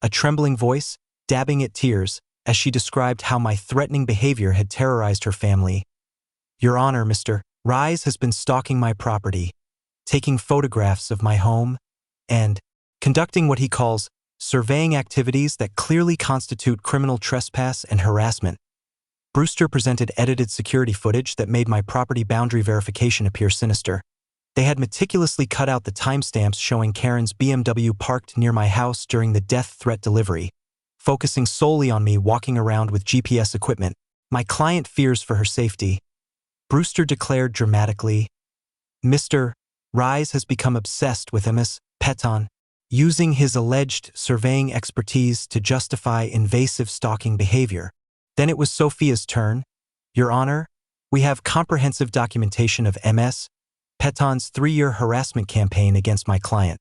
A trembling voice, dabbing at tears, as she described how my threatening behavior had terrorized her family. Your Honor, Mr. Rise has been stalking my property, taking photographs of my home, and conducting what he calls surveying activities that clearly constitute criminal trespass and harassment. Brewster presented edited security footage that made my property boundary verification appear sinister. They had meticulously cut out the timestamps showing Karen's BMW parked near my house during the death threat delivery, focusing solely on me walking around with GPS equipment. My client fears for her safety. Brewster declared dramatically, Mr. Rise has become obsessed with Ms. Peton, using his alleged surveying expertise to justify invasive stalking behavior. Then it was Sophia's turn. Your Honor, we have comprehensive documentation of Ms. Peton's 3-year harassment campaign against my client.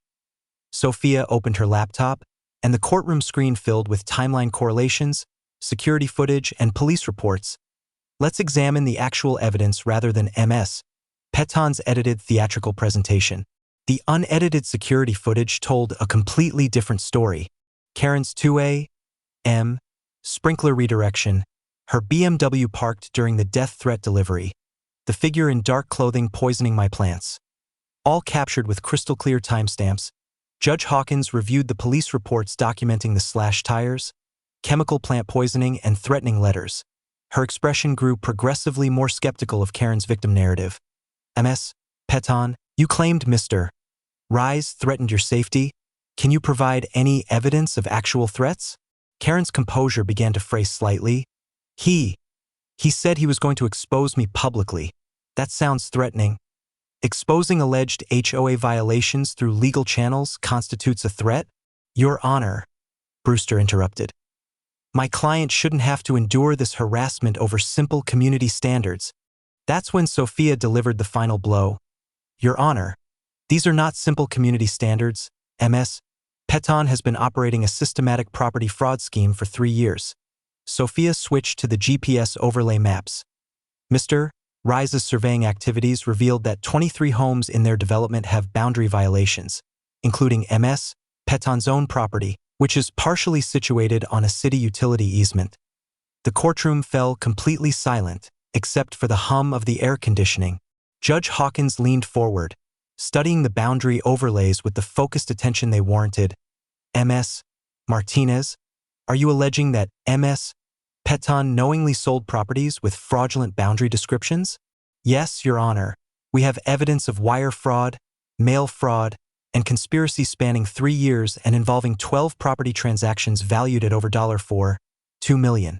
Sophia opened her laptop, and the courtroom screen filled with timeline correlations, security footage, and police reports. Let's examine the actual evidence rather than Ms. Peton's edited theatrical presentation. The unedited security footage told a completely different story. Karen's 2 a.m. sprinkler redirection, her BMW parked during the death threat delivery, the figure in dark clothing poisoning my plants. All captured with crystal clear timestamps. Judge Hawkins reviewed the police reports documenting the slashed tires, chemical plant poisoning, and threatening letters. Her expression grew progressively more skeptical of Karen's victim narrative. Ms. Peton, you claimed Mr. Rise threatened your safety. Can you provide any evidence of actual threats? Karen's composure began to fray slightly. He said he was going to expose me publicly. That sounds threatening. Exposing alleged HOA violations through legal channels constitutes a threat? Your Honor, Brewster interrupted. My client shouldn't have to endure this harassment over simple community standards. That's when Sophia delivered the final blow. Your Honor, these are not simple community standards. Ms. Peton has been operating a systematic property fraud scheme for 3 years. Sophia switched to the GPS overlay maps. Mr. Rise's surveying activities revealed that 23 homes in their development have boundary violations, including Ms. Peton's own property, which is partially situated on a city utility easement. The courtroom fell completely silent, except for the hum of the air conditioning. Judge Hawkins leaned forward, studying the boundary overlays with the focused attention they warranted. Ms. Martinez, are you alleging that Ms. Peton knowingly sold properties with fraudulent boundary descriptions? Yes, Your Honor. We have evidence of wire fraud, mail fraud, and conspiracy spanning 3 years and involving 12 property transactions valued at over $2 million.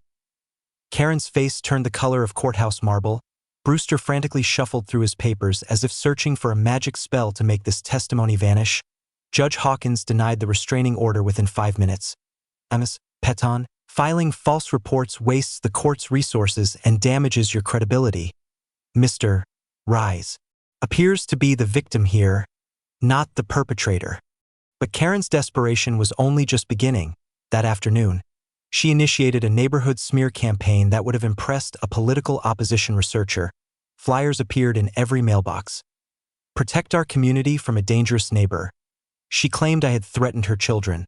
Karen's face turned the color of courthouse marble. Brewster frantically shuffled through his papers as if searching for a magic spell to make this testimony vanish. Judge Hawkins denied the restraining order within 5 minutes. Ms. Peton, filing false reports wastes the court's resources and damages your credibility. Mr. Rise appears to be the victim here, not the perpetrator. But Karen's desperation was only just beginning. That afternoon, she initiated a neighborhood smear campaign that would have impressed a political opposition researcher. Flyers appeared in every mailbox. Protect our community from a dangerous neighbor. She claimed I had threatened her children,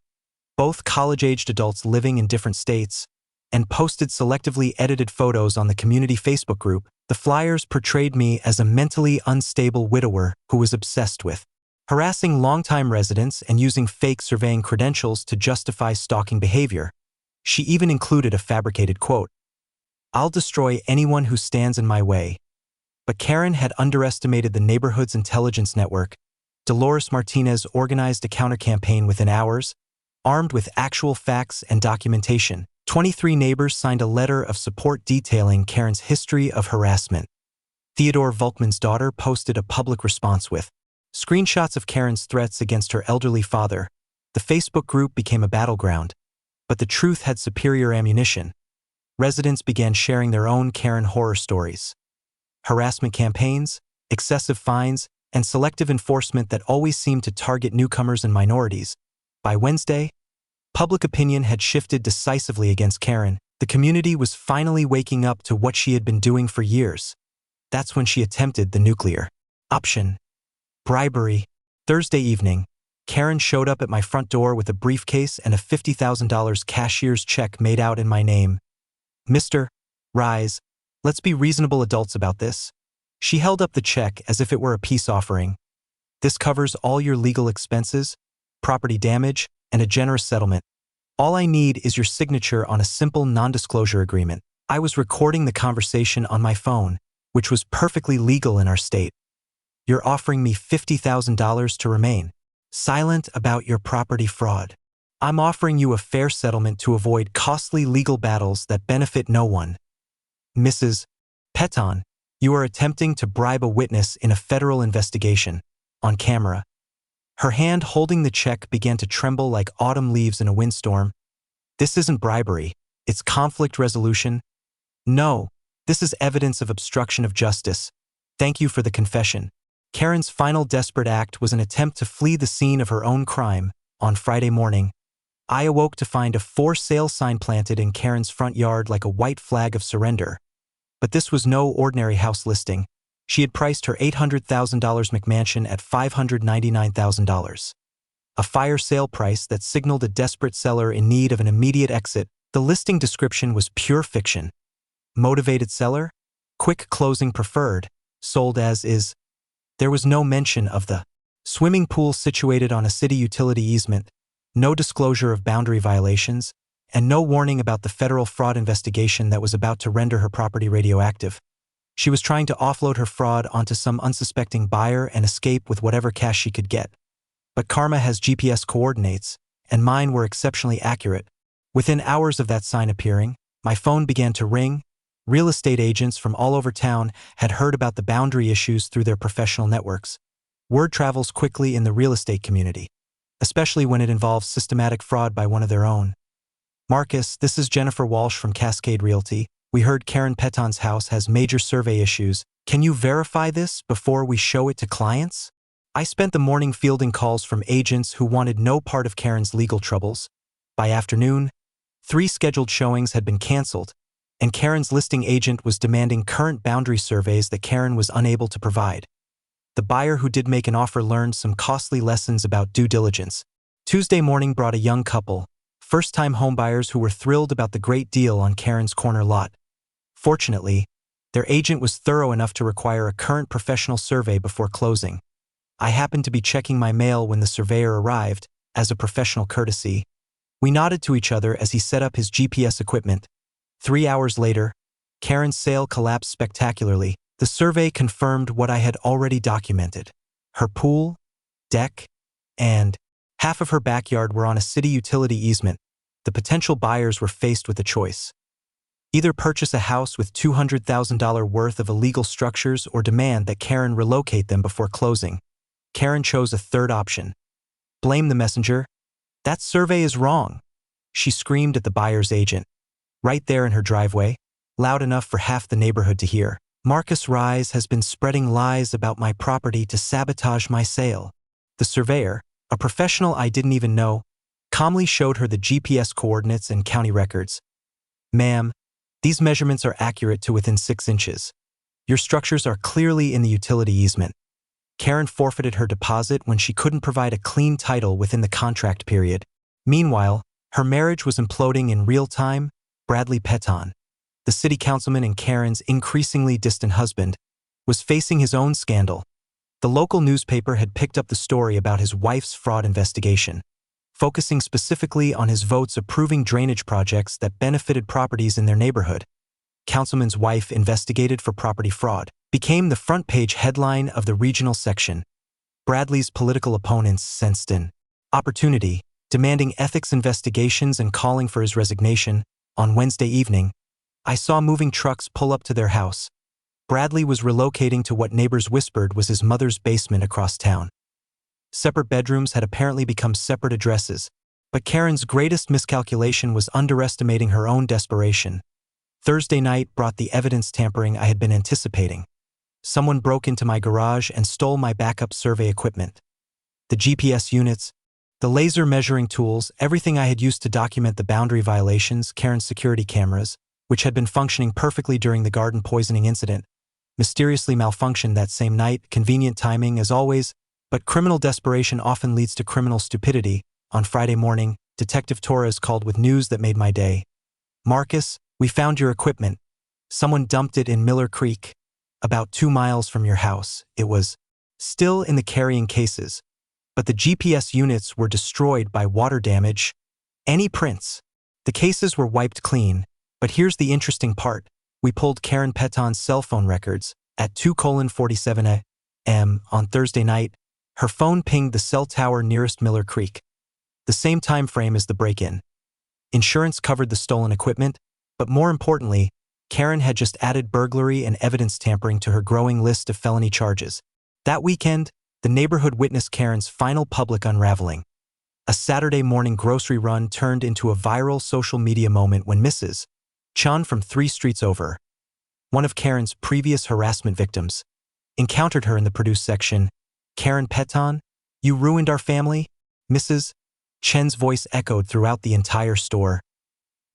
both college-aged adults living in different states, and posted selectively edited photos on the community Facebook group. The flyers portrayed me as a mentally unstable widower who was obsessed with harassing longtime residents and using fake surveying credentials to justify stalking behavior. She even included a fabricated quote, "I'll destroy anyone who stands in my way." But Karen had underestimated the neighborhood's intelligence network. Dolores Martinez organized a counter-campaign within hours, armed with actual facts and documentation. 23 neighbors signed a letter of support detailing Karen's history of harassment. Theodore Volkman's daughter posted a public response with screenshots of Karen's threats against her elderly father. The Facebook group became a battleground, but the truth had superior ammunition. Residents began sharing their own Karen horror stories. Harassment campaigns, excessive fines, and selective enforcement that always seemed to target newcomers and minorities. By Wednesday, public opinion had shifted decisively against Karen. The community was finally waking up to what she had been doing for years. That's when she attempted the nuclear option. Bribery. Thursday evening, Karen showed up at my front door with a briefcase and a $50,000 cashier's check made out in my name. "Mr. Rise, let's be reasonable adults about this." She held up the check as if it were a peace offering. "This covers all your legal expenses, property damage, and a generous settlement. All I need is your signature on a simple non-disclosure agreement." I was recording the conversation on my phone, which was perfectly legal in our state. "You're offering me $50,000 to remain silent about your property fraud. I'm offering you a fair settlement to avoid costly legal battles that benefit no one. Mrs. Peton, you are attempting to bribe a witness in a federal investigation." On camera, her hand holding the check began to tremble like autumn leaves in a windstorm. "This isn't bribery, it's conflict resolution. No, this is evidence of obstruction of justice. Thank you for the confession." Karen's final desperate act was an attempt to flee the scene of her own crime. On Friday morning, I awoke to find a for sale sign planted in Karen's front yard like a white flag of surrender. But this was no ordinary house listing. She had priced her $800,000 McMansion at $599,000. A fire sale price that signaled a desperate seller in need of an immediate exit. The listing description was pure fiction. Motivated seller? Quick closing preferred. Sold as is. There was no mention of the swimming pool situated on a city utility easement, no disclosure of boundary violations, and no warning about the federal fraud investigation that was about to render her property radioactive. She was trying to offload her fraud onto some unsuspecting buyer and escape with whatever cash she could get. But karma has GPS coordinates, and mine were exceptionally accurate. Within hours of that sign appearing, my phone began to ring. Real estate agents from all over town had heard about the boundary issues through their professional networks. Word travels quickly in the real estate community, especially when it involves systematic fraud by one of their own. "Marcus, this is Jennifer Walsh from Cascade Realty. We heard Karen Peton's house has major survey issues. Can you verify this before we show it to clients?" I spent the morning fielding calls from agents who wanted no part of Karen's legal troubles. By afternoon, 3 scheduled showings had been canceled, and Karen's listing agent was demanding current boundary surveys that Karen was unable to provide. The buyer who did make an offer learned some costly lessons about due diligence. Tuesday morning brought a young couple, first-time homebuyers who were thrilled about the great deal on Karen's corner lot. Fortunately, their agent was thorough enough to require a current professional survey before closing. I happened to be checking my mail when the surveyor arrived. As a professional courtesy, we nodded to each other as he set up his GPS equipment. 3 hours later, Karen's sale collapsed spectacularly. The survey confirmed what I had already documented. Her pool, deck, and half of her backyard were on a city utility easement. The potential buyers were faced with a choice. Either purchase a house with $200,000 worth of illegal structures or demand that Karen relocate them before closing. Karen chose a third option. "Blame the messenger. That survey is wrong," she screamed at the buyer's agent, right there in her driveway, loud enough for half the neighborhood to hear. "Marcus Rise has been spreading lies about my property to sabotage my sale." The surveyor, a professional I didn't even know, calmly showed her the GPS coordinates and county records. "Ma'am, these measurements are accurate to within 6 inches. Your structures are clearly in the utility easement. Karen forfeited her deposit when she couldn't provide a clean title within the contract period. Meanwhile, her marriage was imploding in real time. Bradley Peton, the city councilman and Karen's increasingly distant husband, was facing his own scandal. The local newspaper had picked up the story about his wife's fraud investigation, focusing specifically on his votes approving drainage projects that benefited properties in their neighborhood. Councilman's wife investigated for property fraud became the front-page headline of the regional section. Bradley's political opponents sensed an opportunity, demanding ethics investigations and calling for his resignation. On Wednesday evening, I saw moving trucks pull up to their house. Bradley was relocating to what neighbors whispered was his mother's basement across town. Separate bedrooms had apparently become separate addresses, but Karen's greatest miscalculation was underestimating her own desperation. Thursday night brought the evidence tampering I had been anticipating. Someone broke into my garage and stole my backup survey equipment. The GPS units, the laser measuring tools, everything I had used to document the boundary violations, Karen's security cameras, which had been functioning perfectly during the garden poisoning incident, mysteriously malfunctioned that same night. Convenient timing as always, but criminal desperation often leads to criminal stupidity. On Friday morning, Detective Torres called with news that made my day. "Marcus, we found your equipment. Someone dumped it in Miller Creek, about 2 miles from your house. It was still in the carrying cases, but the GPS units were destroyed by water damage. Any prints? The cases were wiped clean, but here's the interesting part. We pulled Karen Peton's cell phone records at 2:47 a.m. on Thursday night. Her phone pinged the cell tower nearest Miller Creek, the same time frame as the break-in. Insurance covered the stolen equipment, but more importantly, Karen had just added burglary and evidence tampering to her growing list of felony charges. That weekend, the neighborhood witnessed Karen's final public unraveling. A Saturday morning grocery run turned into a viral social media moment when Mrs. Chan from 3 streets over, one of Karen's previous harassment victims, encountered her in the produce section. "Karen Peton, you ruined our family?" Mrs. Chen's voice echoed throughout the entire store.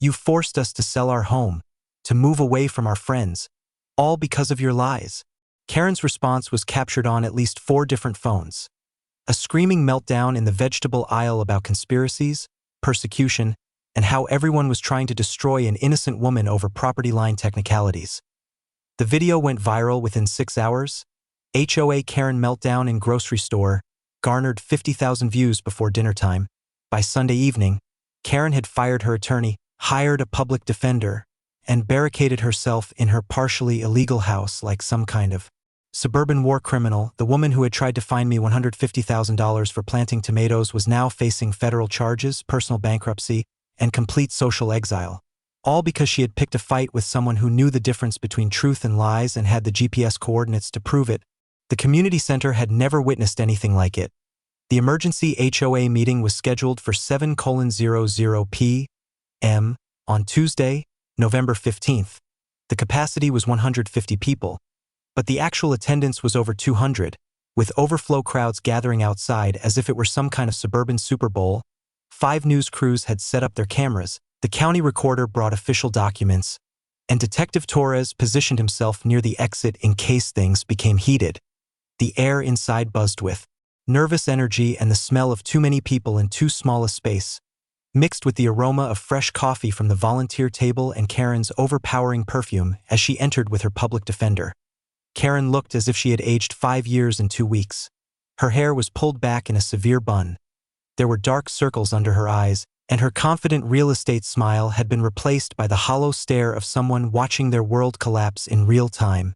"You forced us to sell our home, to move away from our friends, all because of your lies." Karen's response was captured on at least 4 different phones. A screaming meltdown in the vegetable aisle about conspiracies, persecution, and how everyone was trying to destroy an innocent woman over property line technicalities. The video went viral within 6 hours. HOA Karen meltdown in grocery store garnered 50,000 views before dinner time. By Sunday evening, Karen had fired her attorney, hired a public defender, and barricaded herself in her partially illegal house like some kind of suburban war criminal. The woman who had tried to fine me $150,000 for planting tomatoes was now facing federal charges, personal bankruptcy, and complete social exile, all because she had picked a fight with someone who knew the difference between truth and lies and had the GPS coordinates to prove it. The community center had never witnessed anything like it. The emergency HOA meeting was scheduled for 7:00 p.m. on Tuesday, November 15th. The capacity was 150 people, but the actual attendance was over 200, with overflow crowds gathering outside as if it were some kind of suburban Super Bowl. 5 news crews had set up their cameras, the county recorder brought official documents, and Detective Torres positioned himself near the exit in case things became heated. The air inside buzzed with nervous energy and the smell of too many people in too small a space, mixed with the aroma of fresh coffee from the volunteer table and Karen's overpowering perfume as she entered with her public defender. Karen looked as if she had aged 5 years in 2 weeks. Her hair was pulled back in a severe bun. There were dark circles under her eyes, and her confident real estate smile had been replaced by the hollow stare of someone watching their world collapse in real time.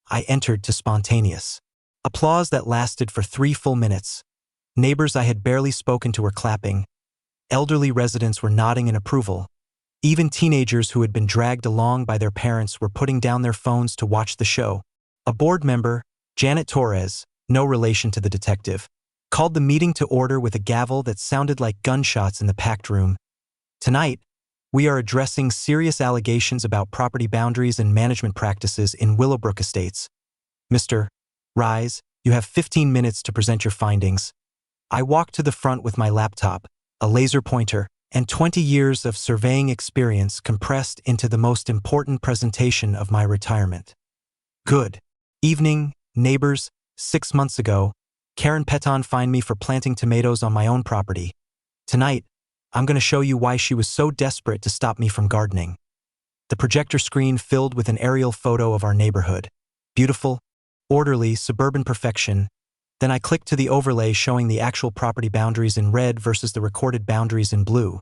I entered to spontaneous applause that lasted for 3 full minutes. Neighbors I had barely spoken to were clapping. Elderly residents were nodding in approval. Even teenagers who had been dragged along by their parents were putting down their phones to watch the show. A board member, Janet Torres, no relation to the detective, called the meeting to order with a gavel that sounded like gunshots in the packed room. "Tonight, we are addressing serious allegations about property boundaries and management practices in Willowbrook Estates. Mr. Rise, you have 15 minutes to present your findings." I walked to the front with my laptop, a laser pointer, and 20 years of surveying experience compressed into the most important presentation of my retirement. Good evening, neighbors. 6 months ago, Karen Peton fined me for planting tomatoes on my own property. Tonight, I'm going to show you why she was so desperate to stop me from gardening. The projector screen filled with an aerial photo of our neighborhood. Beautiful, orderly, suburban perfection. Then I clicked to the overlay showing the actual property boundaries in red versus the recorded boundaries in blue.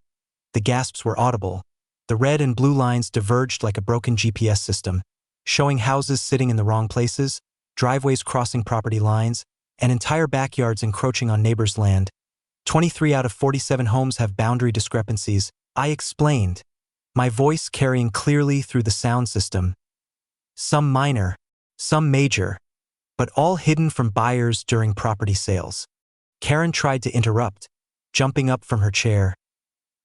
The gasps were audible. The red and blue lines diverged like a broken GPS system, showing houses sitting in the wrong places, driveways crossing property lines, and entire backyards encroaching on neighbors' land. 23 out of 47 homes have boundary discrepancies, I explained, my voice carrying clearly through the sound system. Some minor, some major, but all hidden from buyers during property sales. Karen tried to interrupt, jumping up from her chair.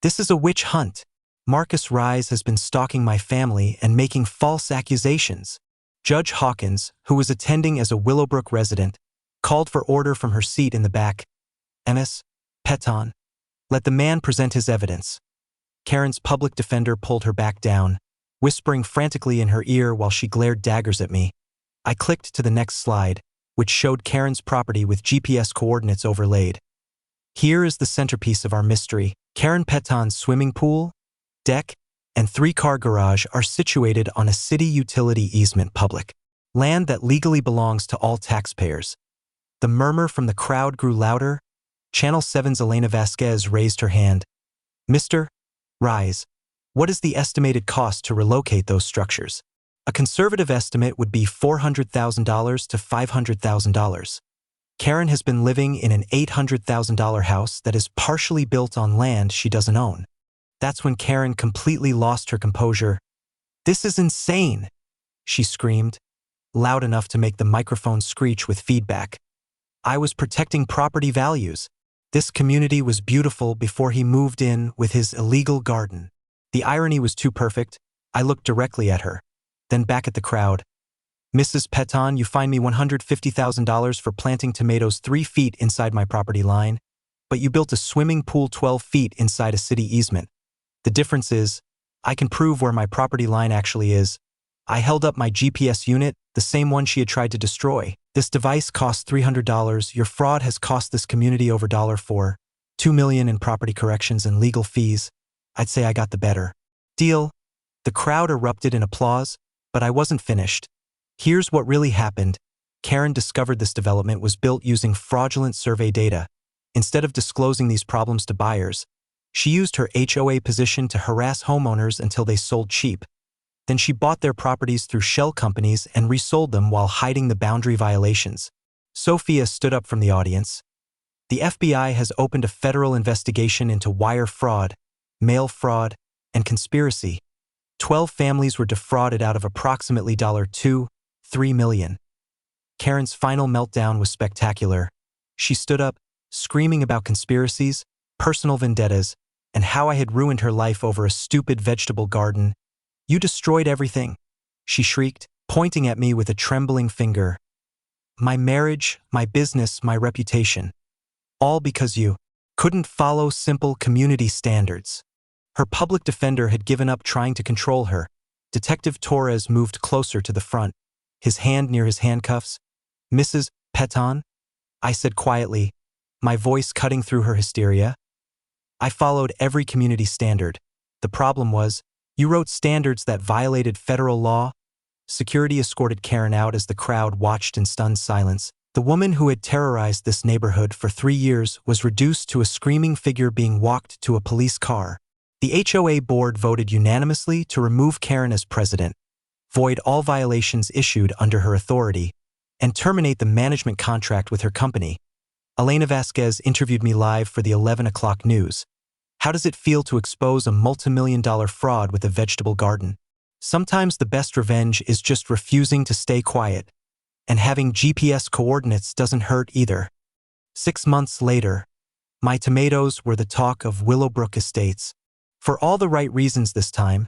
This is a witch hunt. Marcus Rise has been stalking my family and making false accusations. Judge Hawkins, who was attending as a Willowbrook resident, called for order from her seat in the back. Ms. Peton, let the man present his evidence. Karen's public defender pulled her back down, whispering frantically in her ear while she glared daggers at me. I clicked to the next slide, which showed Karen's property with GPS coordinates overlaid. Here is the centerpiece of our mystery. Karen Peton's swimming pool, deck, and 3-car garage are situated on a city utility easement public, land that legally belongs to all taxpayers. The murmur from the crowd grew louder. Channel 7's Elena Vasquez raised her hand. Mr. Rise, what is the estimated cost to relocate those structures? A conservative estimate would be $400,000 to $500,000. Karen has been living in an $800,000 house that is partially built on land she doesn't own. That's when Karen completely lost her composure. This is insane, she screamed, loud enough to make the microphone screech with feedback. I was protecting property values. This community was beautiful before he moved in with his illegal garden. The irony was too perfect. I looked directly at her, then back at the crowd. Mrs. Peton, you fined me $150,000 for planting tomatoes 3 feet inside my property line, but you built a swimming pool 12 feet inside a city easement. The difference is, I can prove where my property line actually is. I held up my GPS unit, the same one she had tried to destroy. This device cost $300. Your fraud has cost this community over $2 million in property corrections and legal fees. I'd say I got the better deal. The crowd erupted in applause, but I wasn't finished. Here's what really happened. Karen discovered this development was built using fraudulent survey data. Instead of disclosing these problems to buyers, she used her HOA position to harass homeowners until they sold cheap. Then she bought their properties through shell companies and resold them while hiding the boundary violations. Sophia stood up from the audience. The FBI has opened a federal investigation into wire fraud, mail fraud, and conspiracy. 12 families were defrauded out of approximately $3 million. Karen's final meltdown was spectacular. She stood up, screaming about conspiracies, personal vendettas, and how I had ruined her life over a stupid vegetable garden. You destroyed everything, she shrieked, pointing at me with a trembling finger. My marriage, my business, my reputation. All because you couldn't follow simple community standards. Her public defender had given up trying to control her. Detective Torres moved closer to the front, his hand near his handcuffs. Mrs. Peton, I said quietly, my voice cutting through her hysteria. I followed every community standard. The problem was, you wrote standards that violated federal law. Security escorted Karen out as the crowd watched in stunned silence. The woman who had terrorized this neighborhood for 3 years was reduced to a screaming figure being walked to a police car. The HOA board voted unanimously to remove Karen as president, void all violations issued under her authority, and terminate the management contract with her company. Elena Vasquez interviewed me live for the 11 o'clock news. How does it feel to expose a multi-million-dollar fraud with a vegetable garden? Sometimes the best revenge is just refusing to stay quiet. And having GPS coordinates doesn't hurt either. 6 months later, my tomatoes were the talk of Willowbrook Estates. For all the right reasons this time,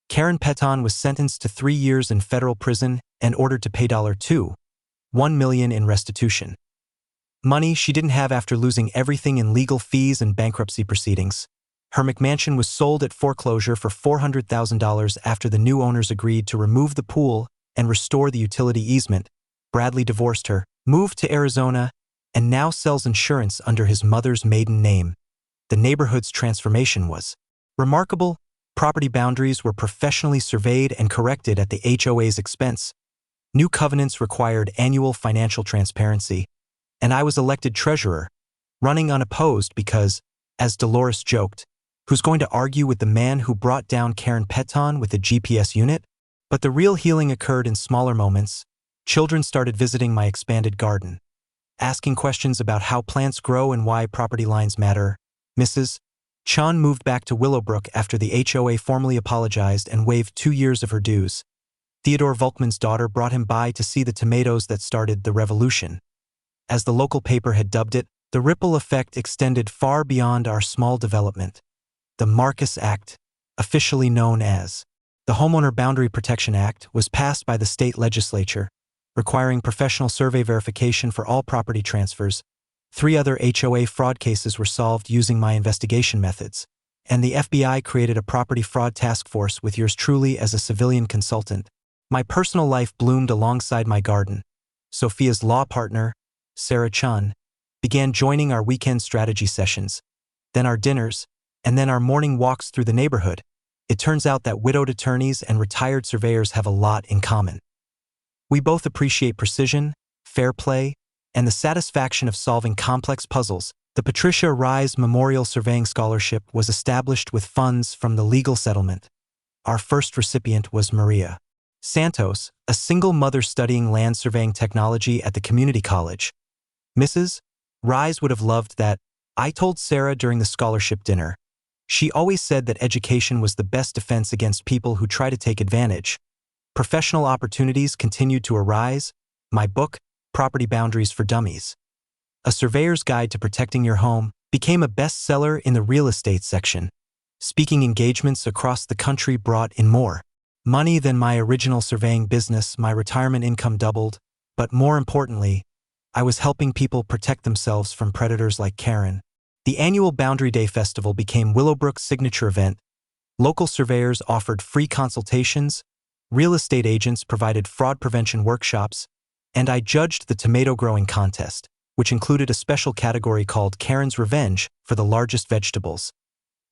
Karen Peton was sentenced to 3 years in federal prison and ordered to pay $1 million in restitution. Money she didn't have after losing everything in legal fees and bankruptcy proceedings. Her McMansion was sold at foreclosure for $400,000 after the new owners agreed to remove the pool and restore the utility easement. Bradley divorced her, moved to Arizona, and now sells insurance under his mother's maiden name. The neighborhood's transformation was remarkable. Property boundaries were professionally surveyed and corrected at the HOA's expense. New covenants required annual financial transparency, and I was elected treasurer, running unopposed because, as Dolores joked, who's going to argue with the man who brought down Karen Peton with a GPS unit? But the real healing occurred in smaller moments. Children started visiting my expanded garden, asking questions about how plants grow and why property lines matter. Mrs. Chun moved back to Willowbrook after the HOA formally apologized and waived 2 years of her dues. Theodore Volkmann's daughter brought him by to see the tomatoes that started the revolution. As the local paper had dubbed it, the ripple effect extended far beyond our small development. The Marcus Act, officially known as the Homeowner Boundary Protection Act, was passed by the state legislature, requiring professional survey verification for all property transfers. 3 other HOA fraud cases were solved using my investigation methods, and the FBI created a property fraud task force with yours truly as a civilian consultant. My personal life bloomed alongside my garden. Sophia's law partner, Sarah Chun, began joining our weekend strategy sessions, then our dinners, and then our morning walks through the neighborhood. It turns out that widowed attorneys and retired surveyors have a lot in common. We both appreciate precision, fair play, and the satisfaction of solving complex puzzles. The Patricia Rise Memorial Surveying Scholarship was established with funds from the legal settlement. Our first recipient was Maria Santos, a single mother studying land surveying technology at the community college. Mrs. Rise would have loved that. I told Sarah during the scholarship dinner. She always said that education was the best defense against people who try to take advantage. Professional opportunities continued to arise. My book, Property Boundaries for Dummies, A Surveyor's Guide to Protecting Your Home, became a bestseller in the real estate section. Speaking engagements across the country brought in more money than my original surveying business. My retirement income doubled, but more importantly, I was helping people protect themselves from predators like Karen. The annual Boundary Day Festival became Willowbrook's signature event. Local surveyors offered free consultations, real estate agents provided fraud prevention workshops, and I judged the tomato growing contest, which included a special category called Karen's Revenge for the largest vegetables.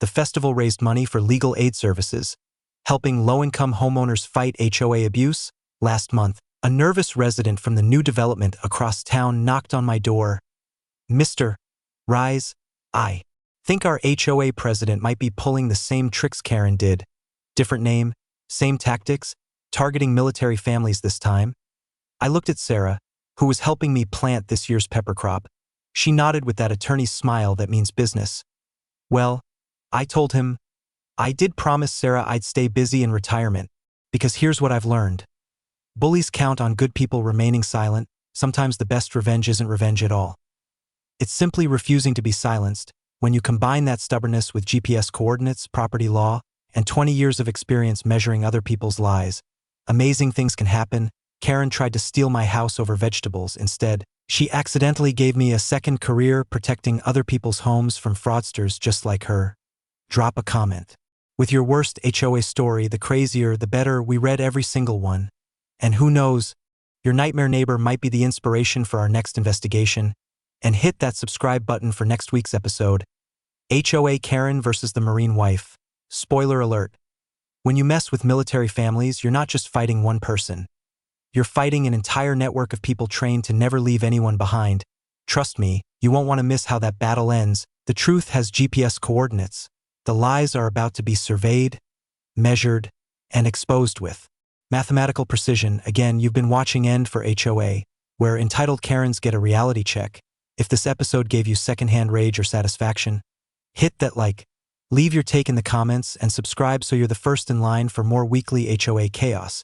The festival raised money for legal aid services, helping low-income homeowners fight HOA abuse. Last month, a nervous resident from the new development across town knocked on my door. Mr. Rise, I think our HOA president might be pulling the same tricks Karen did. Different name, same tactics, targeting military families this time. I looked at Sarah, who was helping me plant this year's pepper crop. She nodded with that attorney's smile that means business. Well, I told him, I did promise Sarah I'd stay busy in retirement, because here's what I've learned. Bullies count on good people remaining silent. Sometimes the best revenge isn't revenge at all. It's simply refusing to be silenced. When you combine that stubbornness with GPS coordinates, property law, and 20 years of experience measuring other people's lies, amazing things can happen. Karen tried to steal my house over vegetables. Instead, she accidentally gave me a second career protecting other people's homes from fraudsters just like her. Drop a comment with your worst HOA story. The crazier, the better. We read every single one. And who knows, your nightmare neighbor might be the inspiration for our next investigation. And hit that subscribe button for next week's episode. HOA Karen versus the Marine Wife. Spoiler alert. When you mess with military families, you're not just fighting one person. You're fighting an entire network of people trained to never leave anyone behind. Trust me, you won't want to miss how that battle ends. The truth has GPS coordinates. The lies are about to be surveyed, measured, and exposed with mathematical precision. Again, you've been watching End for HOA, where entitled Karens get a reality check. If this episode gave you secondhand rage or satisfaction, hit that like, leave your take in the comments, and subscribe so you're the first in line for more weekly HOA chaos.